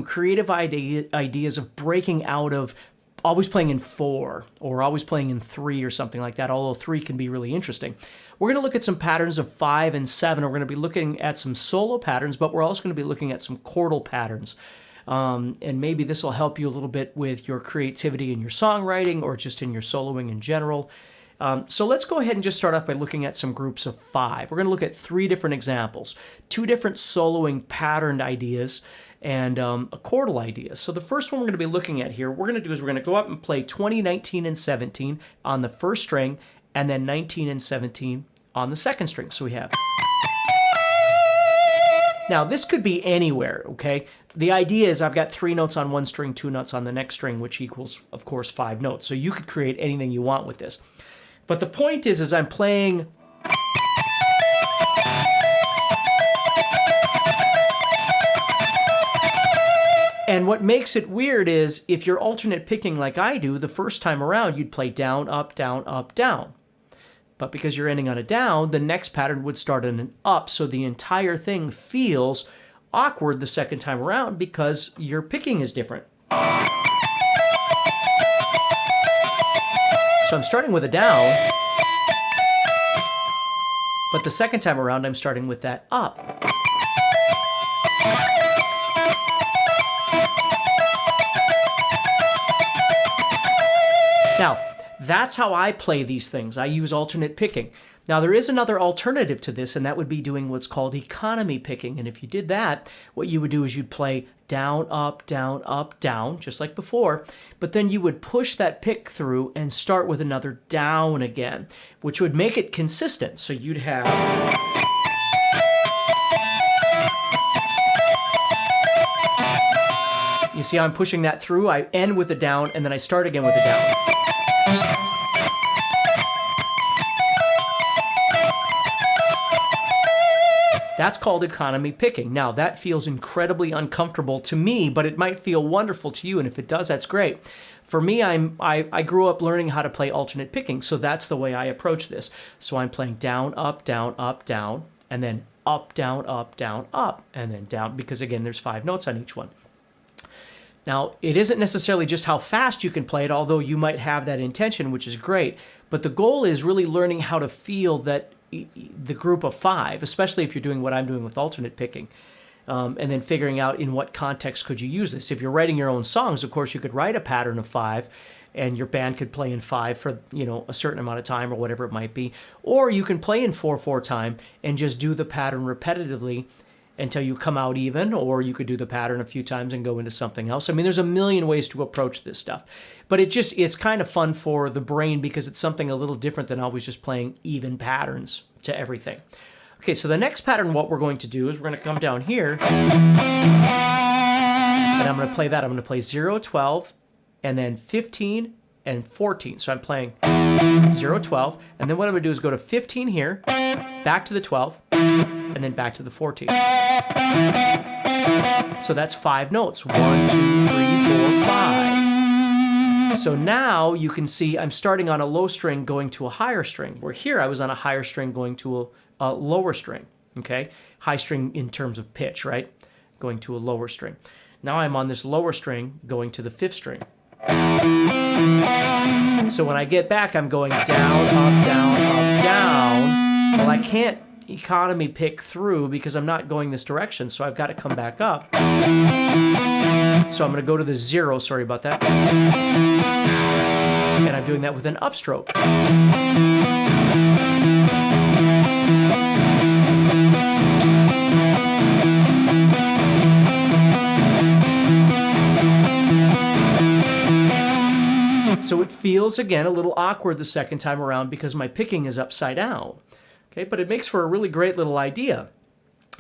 creative ideas of breaking out of always playing in 4 or always playing in 3 or something like that, although 3 can be really interesting. We're going to look at some patterns of 5 and 7. We're going to be looking at some solo patterns, but we're also going to be looking at some chordal patterns. And maybe this will help you a little bit with your creativity in your songwriting or just in your soloing in general. So let's go ahead and just start off by looking at some groups of 5. We're going to look at 3 different examples, 2 different soloing patterned ideas, and a chordal idea. So the first one we're going to be looking at here, we're going to do is we're going to go up and play 20, 19, and 17 on the first string, and then 19 and 17 on the second string. So we have... Now, this could be anywhere, okay? The idea is I've got 3 notes on one string, 2 notes on the next string, which equals, of course, 5 notes. So you could create anything you want with this. But the point is I'm playing... And what makes it weird is if you're alternate picking like I do, the first time around, you'd play down, up, down, up, down. But because you're ending on a down, the next pattern would start on an up, so the entire thing feels awkward the second time around because your picking is different. So I'm starting with a down, but the second time around I'm starting with that up. Now, that's how I play these things. I use alternate picking. Now, there is another alternative to this, and that would be doing what's called economy picking. And if you did that, what you would do is you'd play down, up, down, just like before. But then you would push that pick through and start with another down again, which would make it consistent. So you'd have... You see how I'm pushing that through? I end with a down, and then I start again with a down. That's called economy picking. Now, that feels incredibly uncomfortable to me, but it might feel wonderful to you, and if it does, that's great. For me, I grew up learning how to play alternate picking, so that's the way I approach this. So I'm playing down, up, down, and then up, down, up, and then down, because again, there's 5 notes on each one. Now, it isn't necessarily just how fast you can play it, although you might have that intention, which is great. But the goal is really learning how to feel that the group of 5, especially if you're doing what I'm doing with alternate picking, and then figuring out in what context could you use this. If you're writing your own songs, of course, you could write a pattern of 5, and your band could play in 5 for, a certain amount of time or whatever it might be. Or you can play in 4/4 time and just do the pattern repetitively until you come out even, or you could do the pattern a few times and go into something else. I mean, there's a million ways to approach this stuff. But it's kind of fun for the brain because it's something a little different than always just playing even patterns to everything. Okay, so the next pattern, what we're going to do is we're going to come down here, and I'm going to play that. I'm going to play 0, 12, and then 15 and 14. So I'm playing 0, 12, and then what I'm going to do is go to 15 here, back to the 12, and then back to the 14. So that's 5 notes. 1, 2, 3, 4, 5. So now you can see I'm starting on a low string going to a higher string, where here I was on a higher string going to a lower string, okay? High string in terms of pitch, right? Going to a lower string. Now I'm on this lower string going to the 5th string. So when I get back, I'm going down, up, down, up, down. Well, I can't economy pick through because I'm not going this direction, so I've got to come back up. So I'm going to go to the 0, sorry about that. And I'm doing that with an upstroke. So it feels, again, a little awkward the second time around because my picking is upside down. Okay, but it makes for a really great little idea.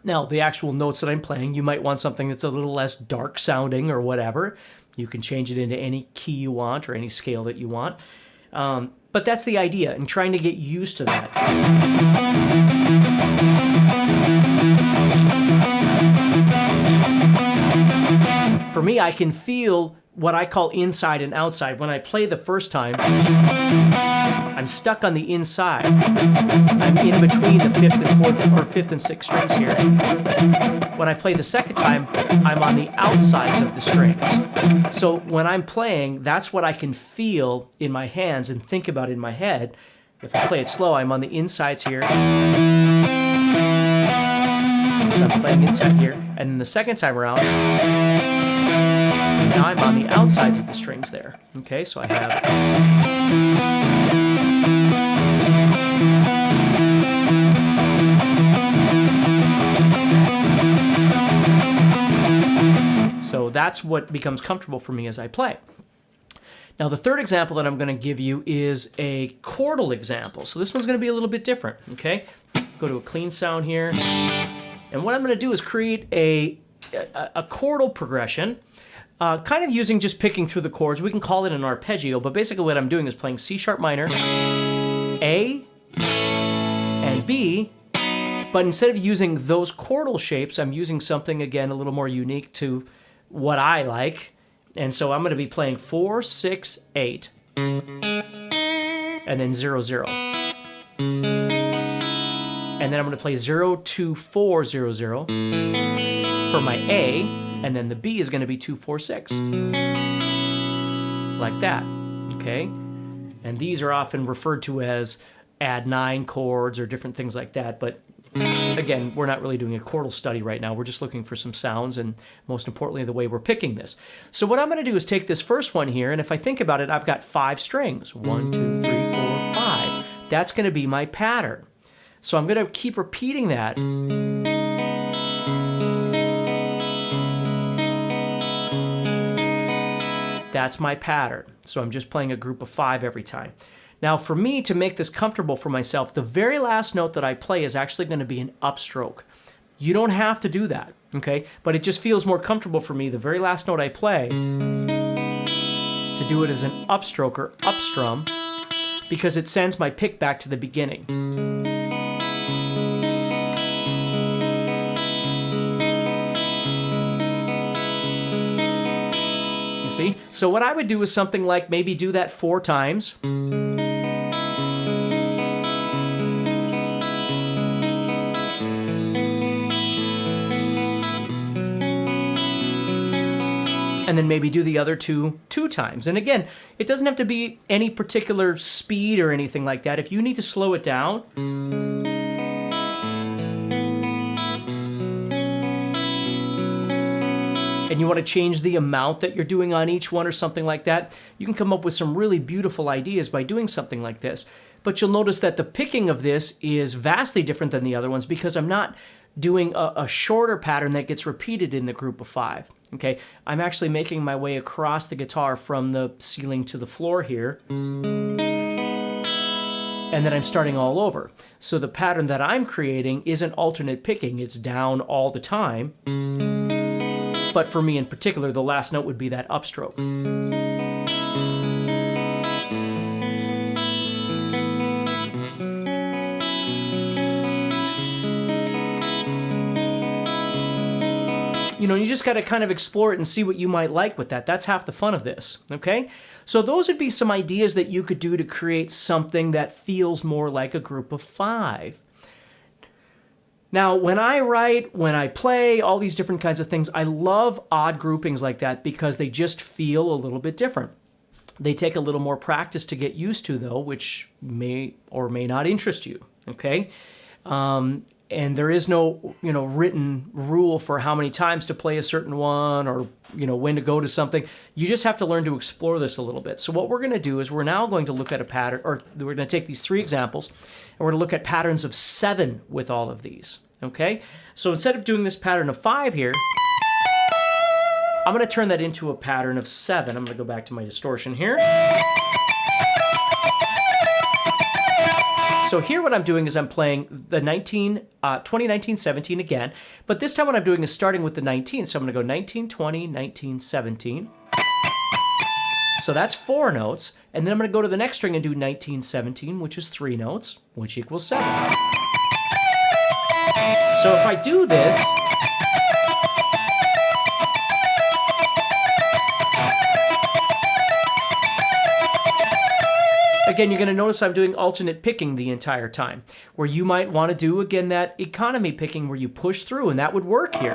Now, the actual notes that I'm playing, you might want something that's a little less dark sounding or whatever. You can change it into any key you want or any scale that you want. But that's the idea, and trying to get used to that. For me, I can feel what I call inside and outside. When I play the first time, I'm stuck on the inside. I'm in between the 5th and 4th or 5th and 6th strings here. When I play the second time, I'm on the outsides of the strings. So when I'm playing, that's what I can feel in my hands and think about in my head. If I play it slow, I'm on the insides here. So I'm playing inside here. And then the second time around, now I'm on the outsides of the strings there. Okay, so I have... So that's what becomes comfortable for me as I play. Now the third example that I'm going to give you is a chordal example. So this one's going to be a little bit different, okay? Go to a clean sound here. And what I'm going to do is create a chordal progression, kind of using just picking through the chords. We can call it an arpeggio, but basically what I'm doing is playing C sharp minor, A, and B, but instead of using those chordal shapes, I'm using something, again, a little more unique to what I like. And so I'm going to be playing 4, 6, 8, and then 0, 0. And then I'm going to play 0, 2, 4, 0, 0 for my A, and then the B is going to be 2, 4, 6. Like that, okay? And these are often referred to as add 9 chords or different things like that, but again, we're not really doing a chordal study right now. We're just looking for some sounds and, most importantly, the way we're picking this. So what I'm going to do is take this first one here, and if I think about it, I've got 5 strings. 1, 2, 3, 4, 5. That's going to be my pattern. So I'm going to keep repeating that. That's my pattern. So I'm just playing a group of 5 every time. Now, for me, to make this comfortable for myself, the very last note that I play is actually going to be an upstroke. You don't have to do that, okay? But it just feels more comfortable for me, the very last note I play, to do it as an upstroke or upstrum, because it sends my pick back to the beginning. You see? So what I would do is something like maybe do that 4 times. And then maybe do the other 2 times. And again, it doesn't have to be any particular speed or anything like that. If you need to slow it down, and you want to change the amount that you're doing on each one or something like that, you can come up with some really beautiful ideas by doing something like this. But you'll notice that the picking of this is vastly different than the other ones because I'm not doing a shorter pattern that gets repeated in the group of 5. Okay, I'm actually making my way across the guitar from the ceiling to the floor here, and then I'm starting all over. So the pattern that I'm creating isn't alternate picking, it's down all the time. But for me in particular, the last note would be that upstroke. You know, you just got to kind of explore it and see what you might like with that. That's half the fun of this, okay? So those would be some ideas that you could do to create something that feels more like a group of 5. Now, when I write, when I play, all these different kinds of things, I love odd groupings like that because they just feel a little bit different. They take a little more practice to get used to, though, which may or may not interest you, okay? And there is no, written rule for how many times to play a certain one or, when to go to something. You just have to learn to explore this a little bit. So what we're going to do is we're now going to look at a pattern, or we're going to take these 3 examples, and we're going to look at patterns of 7 with all of these, okay? So instead of doing this pattern of 5 here, I'm going to turn that into a pattern of 7. I'm going to go back to my distortion here. So here what I'm doing is I'm playing the 2019-17 again, but this time what I'm doing is starting with the 19. So I'm going to go 19, 20, 19, 17. So that's 4 notes, and then I'm going to go to the next string and do 19, 17, which is 3 notes, which equals 7. So if I do this, Again, you're going to notice I'm doing alternate picking the entire time, where you might want to do, again, that economy picking where you push through, and that would work here.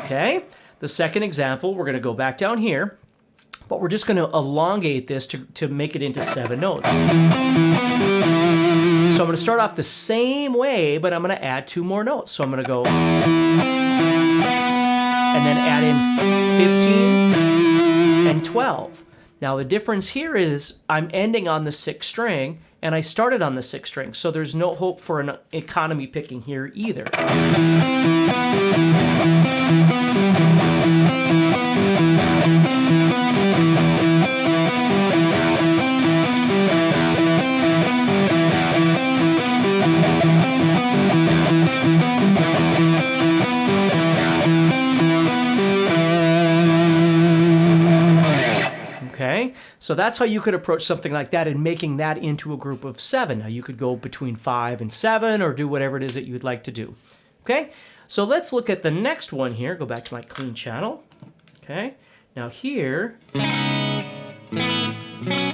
Okay, the second example, we're going to go back down here, but we're just going to elongate this to make it into 7 notes. So I'm going to start off the same way, but I'm going to add 2 more notes. So I'm going to go and then add in 15 and 12. Now the difference here is I'm ending on the 6th string, and I started on the 6th string, so there's no hope for an economy picking here either. Okay, so that's how you could approach something like that and making that into a group of 7. Now you could go between 5 and 7 or do whatever it is that you'd like to do. Okay, so let's look at the next one here. Go back to my clean channel. Okay, now here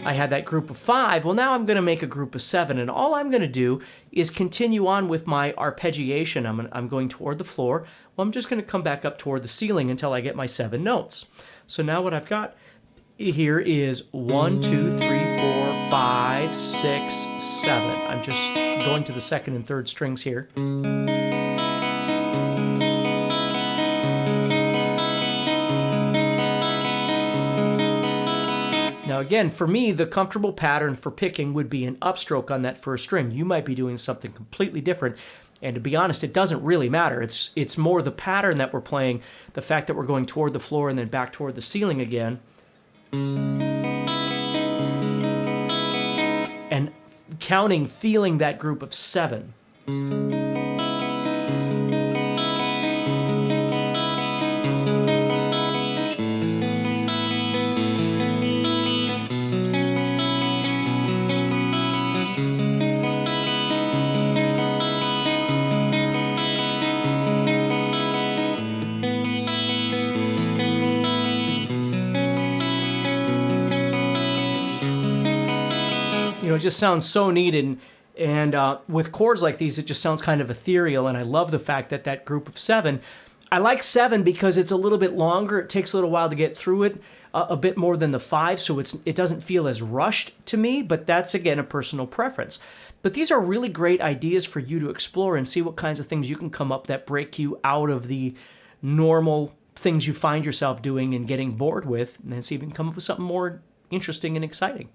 I had that group of 5. Well, now I'm going to make a group of 7, and all I'm going to do is continue on with my arpeggiation. I'm going toward the floor. Well, I'm just going to come back up toward the ceiling until I get my 7 notes. So now what I've got here is 1, 2, 3, 4, 5, 6, 7. I'm just going to the 2nd and 3rd strings here. Now again, for me, the comfortable pattern for picking would be an upstroke on that 1st string. You might be doing something completely different. And to be honest, it doesn't really matter. It's more the pattern that we're playing, the fact that we're going toward the floor and then back toward the ceiling again. And counting, feeling that group of 7. You know, it just sounds so neat, and with chords like these, it just sounds kind of ethereal, and I love the fact that that group of 7, I like 7 because it's a little bit longer, it takes a little while to get through it, a bit more than the 5, so it doesn't feel as rushed to me, but that's, again, a personal preference. But these are really great ideas for you to explore and see what kinds of things you can come up that break you out of the normal things you find yourself doing and getting bored with, and then see if you can come up with something more interesting and exciting.